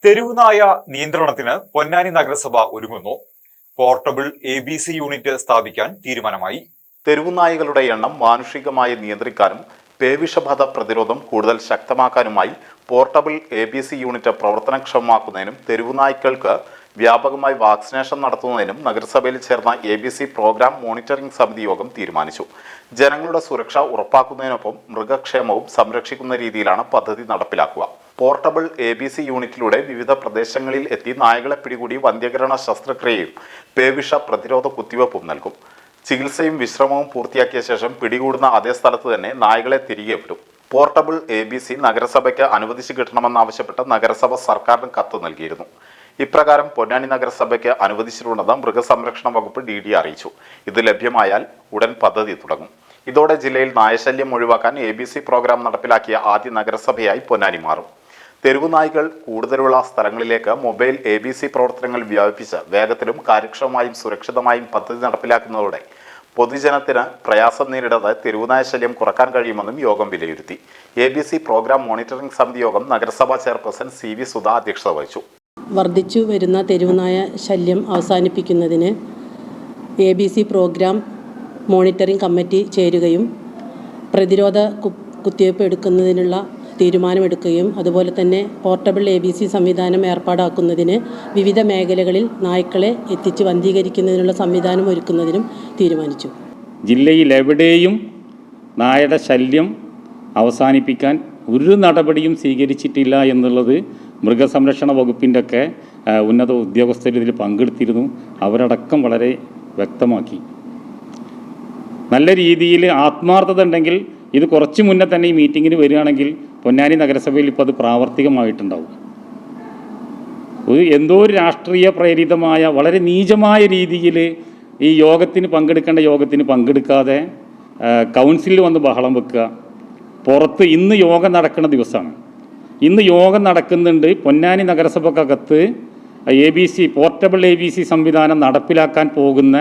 തെരുവുനായ നിയന്ത്രണത്തിന് പൊന്നാനി നഗരസഭ ഒരുങ്ങുന്നു. പോർട്ടബിൾ ABC യൂണിറ്റ് സ്ഥാപിക്കാൻ തീരുമാനമായി. തെരുവുനായകളുടെ എണ്ണം മാനുഷികമായി നിയന്ത്രിക്കാനും പേവിഷബാധ പ്രതിരോധം കൂടുതൽ ശക്തമാക്കാനുമായി പോർട്ടബിൾ ABC യൂണിറ്റ് പ്രവർത്തനക്ഷമമാക്കുന്നതിനും തെരുവുനായ്ക്കൾക്ക് വ്യാപകമായി വാക്സിനേഷൻ നടത്തുന്നതിനും നഗരസഭയിൽ ചേർന്ന ABC പ്രോഗ്രാം മോണിറ്ററിംഗ് സമിതി യോഗം തീരുമാനിച്ചു. ജനങ്ങളുടെ സുരക്ഷ ഉറപ്പാക്കുന്നതിനൊപ്പം മൃഗക്ഷേമവും സംരക്ഷിക്കുന്ന രീതിയിലാണ് പദ്ധതി നടപ്പിലാക്കുക. പോർട്ടബിൾ ABC യൂണിറ്റിലൂടെ വിവിധ പ്രദേശങ്ങളിൽ എത്തി നായകളെ പിടികൂടി വന്ധ്യകരണ ശസ്ത്രക്രിയയും പേവിഷ പ്രതിരോധ കുത്തിവയ്പും നൽകും. ചികിത്സയും വിശ്രമവും പൂർത്തിയാക്കിയ ശേഷം പിടികൂടുന്ന അതേ സ്ഥലത്ത് തന്നെ നായകളെ തിരികെ വിടും. പോർട്ടബിൾ ABC നഗരസഭയ്ക്ക് അനുവദിച്ചു കിട്ടണമെന്നാവശ്യപ്പെട്ട് നഗരസഭ സർക്കാരിന് കത്ത് നൽകിയിരുന്നു. ഇപ്രകാരം പൊന്നാനി നഗരസഭയ്ക്ക് അനുവദിച്ചിട്ടുണ്ടെന്ന് മൃഗസംരക്ഷണ വകുപ്പ് DD അറിയിച്ചു. ഇത് ലഭ്യമായാൽ ഉടൻ പദ്ധതി തുടങ്ങും. ഇതോടെ ജില്ലയിൽ നായശല്യം ഒഴിവാക്കാൻ ABC പ്രോഗ്രാം നടപ്പിലാക്കിയ ആദ്യ നഗരസഭയായി പൊന്നാനി മാറും. തെരുവുനായ്കൾ കൂടുതലുള്ള സ്ഥലങ്ങളിലേക്ക് മൊബൈൽ ABC പ്രവർത്തനങ്ങൾ വ്യാപിപ്പിച്ച് വേഗത്തിലും കാര്യക്ഷമമായും സുരക്ഷിതമായും പദ്ധതി നടപ്പിലാക്കുന്നതോടെ പൊതുജനത്തിന് പ്രയാസം നേരിടാതെ തെരുവുനായ ശല്യം കുറക്കാൻ കഴിയുമെന്നും യോഗം വിലയിരുത്തി. ABC പ്രോഗ്രാം മോണിറ്ററിംഗ് സമിതി യോഗം നഗരസഭാ ചെയർപേഴ്സൺ CV സുധ അധ്യക്ഷത വഹിച്ചു. വർദ്ധിച്ചു വരുന്ന തെരുവുനായ ശല്യം അവസാനിപ്പിക്കുന്നതിന് ABC പ്രോഗ്രാം മോണിറ്ററിംഗ് കമ്മിറ്റി ചേരുകയും പ്രതിരോധ കുത്തിവയ്പ് എടുക്കുന്നതിനുള്ള തീരുമാനമെടുക്കുകയും അതുപോലെ തന്നെ പോർട്ടബിൾ ABC സംവിധാനം ഏർപ്പാടാക്കുന്നതിന് വിവിധ മേഖലകളിൽ നായ്ക്കളെ എത്തിച്ച് വന്ധീകരിക്കുന്നതിനുള്ള സംവിധാനം ഒരുക്കുന്നതിനും തീരുമാനിച്ചു. ജില്ലയിൽ എവിടെയും നായയുടെ ശല്യം അവസാനിപ്പിക്കാൻ ഒരു നടപടിയും സ്വീകരിച്ചിട്ടില്ല എന്നുള്ളത് മൃഗസംരക്ഷണ വകുപ്പിൻ്റെ ഒക്കെ ഉന്നത ഉദ്യോഗസ്ഥർ ഇതിൽ പങ്കെടുത്തിരുന്നു. അവരടക്കം വളരെ വ്യക്തമാക്കി. നല്ല രീതിയിൽ ആത്മാർത്ഥത ഉണ്ടെങ്കിൽ ഇത് കുറച്ച് മുന്നേ തന്നെ ഈ മീറ്റിങ്ങിന് വരികയാണെങ്കിൽ പൊന്നാനി നഗരസഭയിൽ ഇപ്പോൾ അത് പ്രാവർത്തികമായിട്ടുണ്ടാവും. എന്തോ ഒരു രാഷ്ട്രീയ പ്രേരിതമായ വളരെ നീചമായ രീതിയിൽ ഈ യോഗത്തിന് പങ്കെടുക്കാതെ കൗൺസിലിൽ വന്ന് ബഹളം വെക്കുക. പുറത്ത് ഇന്ന് യോഗം നടക്കുന്ന ദിവസമാണ്. ഇന്ന് യോഗം നടക്കുന്നുണ്ട്. പൊന്നാനി നഗരസഭക്കകത്ത് പോർട്ടബിൾ ABC സംവിധാനം നടപ്പിലാക്കാൻ പോകുന്ന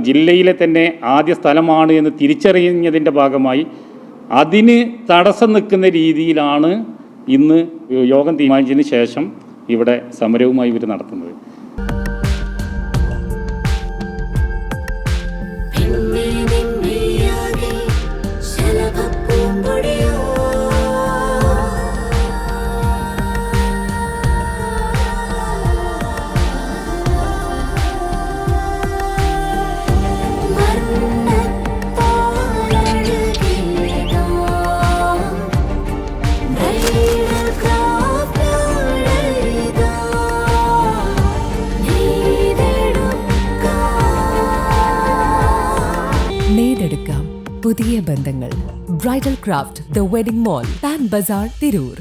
ജില്ലയിലെ തന്നെ ആദ്യ സ്ഥലമാണ് എന്ന് തിരിച്ചറിഞ്ഞതിൻ്റെ ഭാഗമായി അതിന് തടസ്സം നിൽക്കുന്ന രീതിയിലാണ് ഇന്ന് യോഗം തീരുമാനിച്ചതിന് ശേഷം ഇവിടെ സമരവുമായി ഇവർ നടത്തുന്നത്. നേടെടുക്കാം പുതിയ ബന്ധങ്ങൾ. Bridal craft, the wedding mall, Pan Bazaar, Tirur.